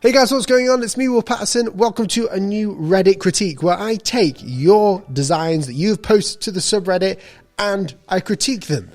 Hey guys, what's going on? It's me, Paterson. Welcome to a new Reddit critique where I take your designs that you've posted to the subreddit and I critique them.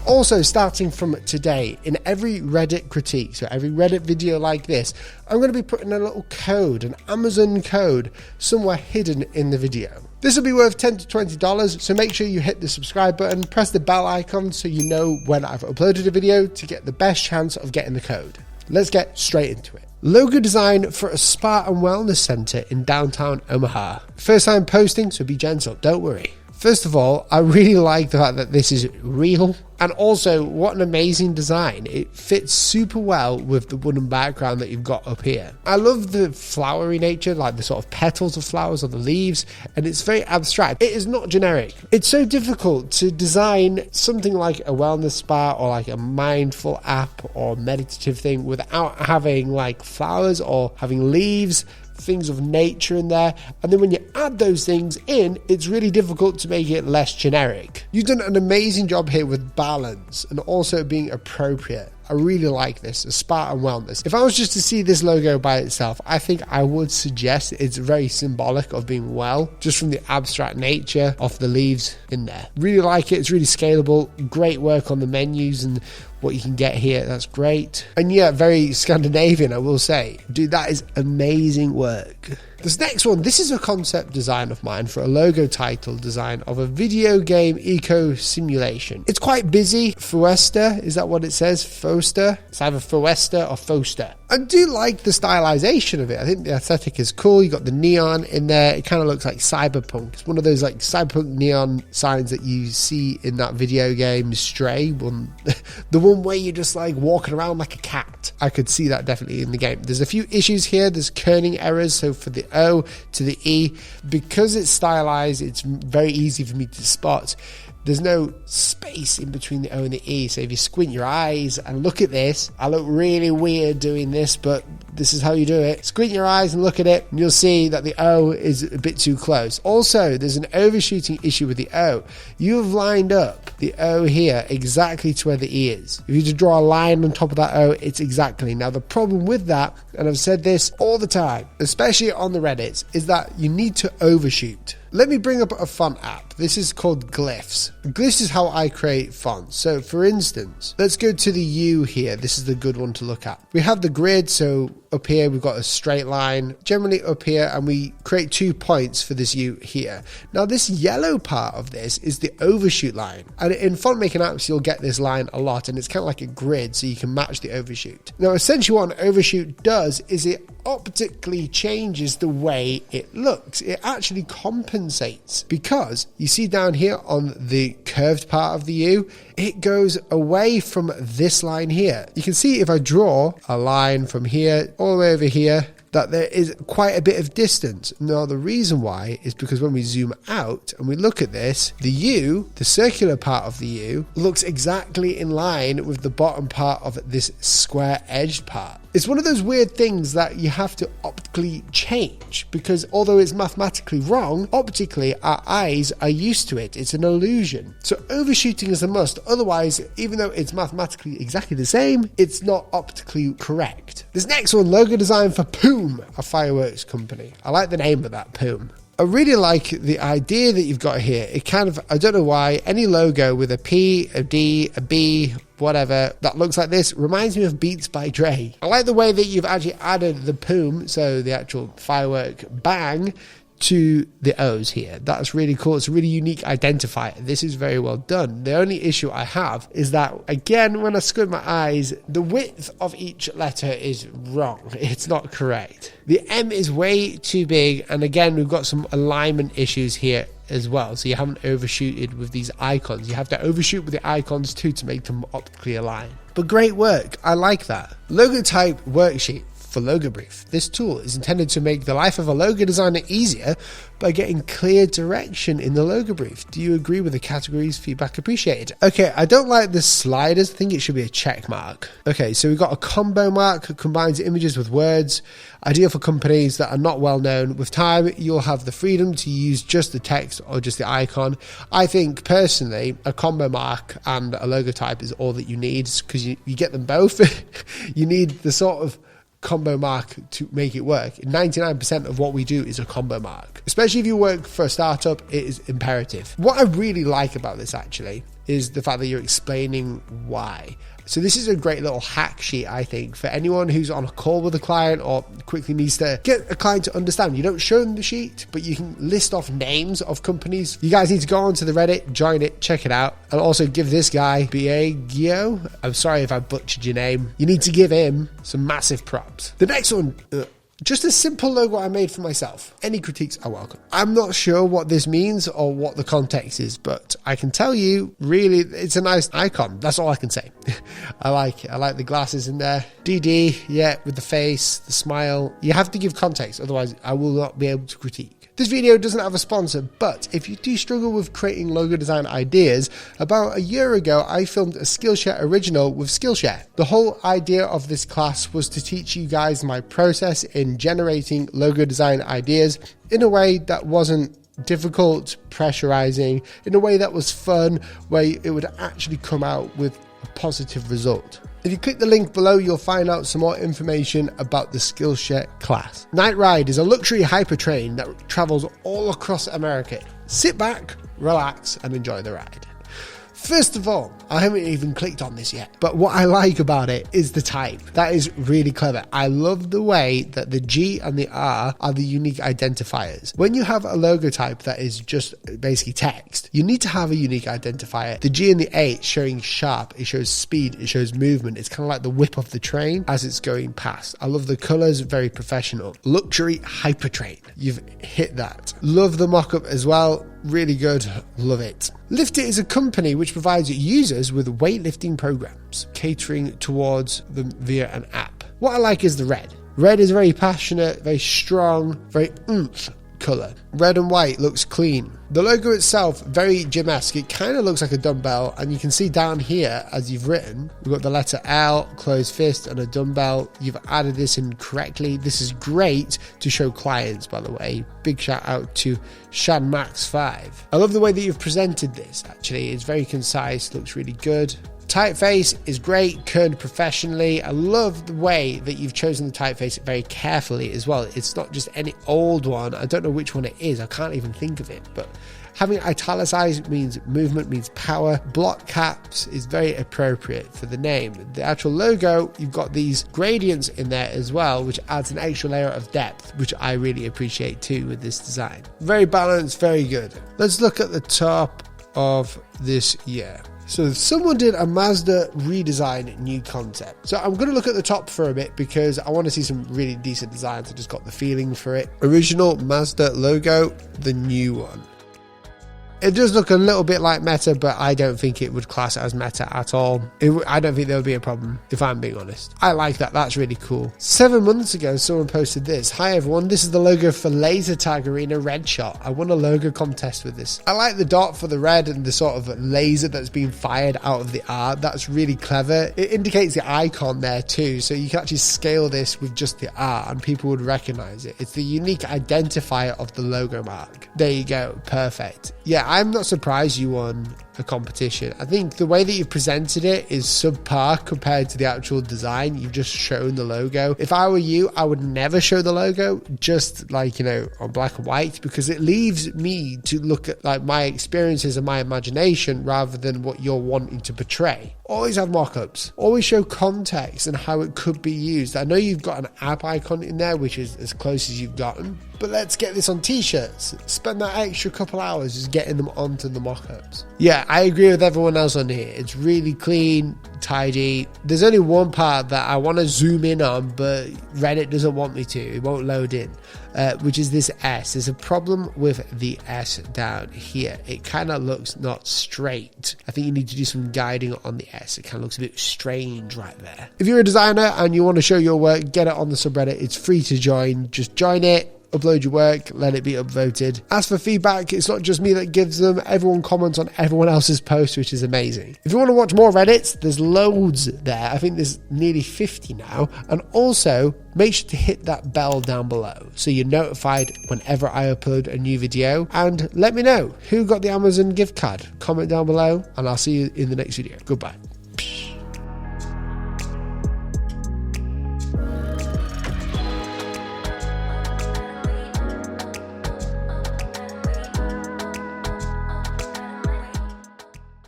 Also, starting from today, in every Reddit critique, so every Reddit video like this, I'm going to be putting a little code, an Amazon code, somewhere hidden in the video. This will be worth $10 to $20, so make sure you hit the subscribe button, press the bell icon so you know when I've uploaded a video to get the best chance of getting the code. Let's get straight into it. Logo design for a spa and wellness center in downtown Omaha. First time posting, so be gentle, don't worry. First of all, I really like the fact that this is real, and also what an amazing design. It fits super well with the wooden background that you've got up here. I love the flowery nature, like the sort of petals of flowers on the leaves, and it's very abstract. It is not generic. It's so difficult to design something like a wellness spa or like a mindful app or meditative thing without having like flowers or having leaves, things of nature in there, and then when you add those things in, it's really difficult to make it less generic. You've done an amazing job here with balance and also being appropriate. I really like this, a spa and wellness. If I was just to see this logo by itself, I think I would suggest it's very symbolic of being well, just from the abstract nature of the leaves in there. Really like it, it's really scalable, great work on the menus and what you can get here, that's great. And yeah, very Scandinavian, I will say. Dude, that is amazing work. This next one, this is a concept design of mine for a logo title design of a video game eco simulation. It's quite busy. Foester, is that what it says? Foster? It's either Foester or Foster. I do like the stylization of it. I think the aesthetic is cool. You got the neon in there. It kind of looks like cyberpunk. It's one of those like cyberpunk neon signs that you see in that video game Stray one. The one where you're just like walking around like a cat. I could see that definitely in the game. There's a few issues here. There's kerning errors. So for the O to the E, because it's stylized, it's very easy for me to spot. There's no space in between the O and the E, so if you squint your eyes and look at this, I look really weird doing this, but this is how you do it. Squint your eyes and look at it, and you'll see that the O is a bit too close. Also, there's an overshooting issue with the O. You have lined up the O here exactly to where the E is. If you just draw a line on top of that O, it's exactly. Now, the problem with that, and I've said this all the time, especially on the Reddits, is that you need to overshoot. Let me bring up a font app. This is called Glyphs. Glyphs is how I create fonts. So for instance, let's go to the U here. This is the good one to look at. We have the grid. So up here, we've got a straight line generally up here, and we create 2 points for this U here. Now this yellow part of this is the overshoot line. And in font making apps, you'll get this line a lot, and it's kind of like a grid, so you can match the overshoot. Now essentially what an overshoot does is it optically changes the way it looks. It actually compensates, because you see down here on the curved part of the U, it goes away from this line here. You can see if I draw a line from here all the way over here, that there is quite a bit of distance. Now the reason why is because when we zoom out and we look at this, the U, the circular part of the U, looks exactly in line with the bottom part of this square edged part. It's one of those weird things that you have to optically change, because although it's mathematically wrong, optically our eyes are used to it. It's an illusion. So overshooting is a must. Otherwise, even though it's mathematically exactly the same, it's not optically correct. This next one, logo design for Poom, a fireworks company. I like the name of that, Poom. I really like the idea that you've got here. It kind of, I don't know why, any logo with a P, a D, a B, whatever, that looks like this reminds me of Beats by Dre. I like the way that you've actually added the Poom, so the actual firework bang, to the O's here. That's really cool. It's a really unique identifier. This is very well done. The only issue I have is that, again, when I squint my eyes, the width of each letter is wrong. It's not correct. The M is way too big, and again, we've got some alignment issues here as well, so you haven't overshooted with these icons. You have to overshoot with the icons too to make them optically align. But great work. I like that. Logo type worksheet. for Logo Brief. This tool is intended to make the life of a logo designer easier by getting clear direction in the logo brief. Do you agree with the categories? Feedback appreciated. Okay, I don't like the sliders. I think it should be a check mark. Okay, so we've got a combo mark that combines images with words, ideal for companies that are not well known. With time, you'll have the freedom to use just the text or just the icon. I think personally, a combo mark and a logo type is all that you need, because you get them both. You need the sort of combo mark to make it work. 99% of what we do is a combo mark. Especially if you work for a startup, it is imperative. What I really like about this actually is the fact that you're explaining why. So this is a great little hack sheet, I think, for anyone who's on a call with a client or quickly needs to get a client to understand. You don't show them the sheet, but you can list off names of companies. You guys need to go onto the Reddit, join it, check it out, and also give this guy, Biagio, I'm sorry if I butchered your name, you need to give him some massive props. The next one, just a simple logo I made for myself. Any critiques are welcome. I'm not sure what this means or what the context is, but I can tell you, really, it's a nice icon. That's all I can say. I like it. I like the glasses in there. DD, yeah, with the face, the smile. You have to give context, otherwise I will not be able to critique. This video doesn't have a sponsor, but if you do struggle with creating logo design ideas, about a year ago, I filmed a Skillshare original with Skillshare. The whole idea of this class was to teach you guys my process in generating logo design ideas in a way that wasn't difficult, pressurizing, in a way that was fun, where it would actually come out with a positive result. If you click the link below, you'll find out some more information about the Skillshare class. Night Ride is a luxury hypertrain that travels all across America. Sit back, relax, and enjoy the ride. First of all, I haven't even clicked on this yet, but what I like about it is the type. That is really clever. I love the way that the G and the R are the unique identifiers. When you have a logo type that is just basically text, you need to have a unique identifier. The G and the A, it's showing sharp, it shows speed, it shows movement. It's kind of like the whip of the train as it's going past. I love the colors, very professional. Luxury hypertrain. You've hit that. Love the mock-up as well. Really good, love it. Lift It is a company which provides users with weightlifting programs, catering towards them via an app. What I like is the red. Red is very passionate, very strong, very oomph colour. Red and white looks clean. The logo itself, very gym-esque. It kind of looks like a dumbbell, and you can see down here, as you've written, we've got the letter L, closed fist, and a dumbbell. You've added this in correctly. This is great to show clients, by the way. Big shout out to ShanMax5. I love the way that you've presented this, actually. It's very concise, looks really good. Typeface is great, kerned professionally. I love the way that you've chosen the typeface very carefully as well. It's not just any old one. I don't know which one it is. I can't even think of it, but having italicized means movement, means power. Block caps is very appropriate for the name. The actual logo, you've got these gradients in there as well, which adds an extra layer of depth, which I really appreciate too with this design. Very balanced, very good. Let's look at the top of this year. So someone did a Mazda redesign new concept. So I'm going to look at the top for a bit because I want to see some really decent designs. I just got the feeling for it. Original Mazda logo, the new one. It does look a little bit like Meta, but I don't think it would class it as Meta at all. I don't think there would be a problem, if I'm being honest. I like that. That's really cool. 7 months ago, someone posted this. Hi, everyone. This is the logo for Laser Tag Arena Red Shot. I won a logo contest with this. I like the dot for the red and the sort of laser that's being fired out of the art. That's really clever. It indicates the icon there too, so you can actually scale this with just the art and people would recognize it. It's the unique identifier of the logo mark. There you go. Perfect. Yeah, I'm not surprised you won a competition. I think the way that you've presented it is subpar compared to the actual design. You've just shown the logo. If I were you, I would never show the logo, just like, on black and white, because it leaves me to look at like my experiences and my imagination rather than what you're wanting to portray. Always have mock-ups. Always show context and how it could be used. I know you've got an app icon in there, which is as close as you've gotten, but let's get this on t-shirts. Spend that extra couple hours just getting them onto the mock-ups. Yeah, I agree with everyone else on here. It's really clean, tidy. There's only one part that I want to zoom in on, but Reddit doesn't want me to. It won't load in, which is this S. There's a problem with the S down here. It kind of looks not straight. I think you need to do some guiding on the S. It kind of looks a bit strange right there. If you're a designer and you want to show your work, get it on the subreddit. It's free to join. Just join it. Upload your work, let it be upvoted. As for feedback, it's not just me that gives them. Everyone comments on everyone else's posts, which is amazing. If you want to watch more Reddits, there's loads there. I think there's nearly 50 now. And also, make sure to hit that bell down below so you're notified whenever I upload a new video. And let me know who got the Amazon gift card. Comment down below, and I'll see you in the next video. Goodbye.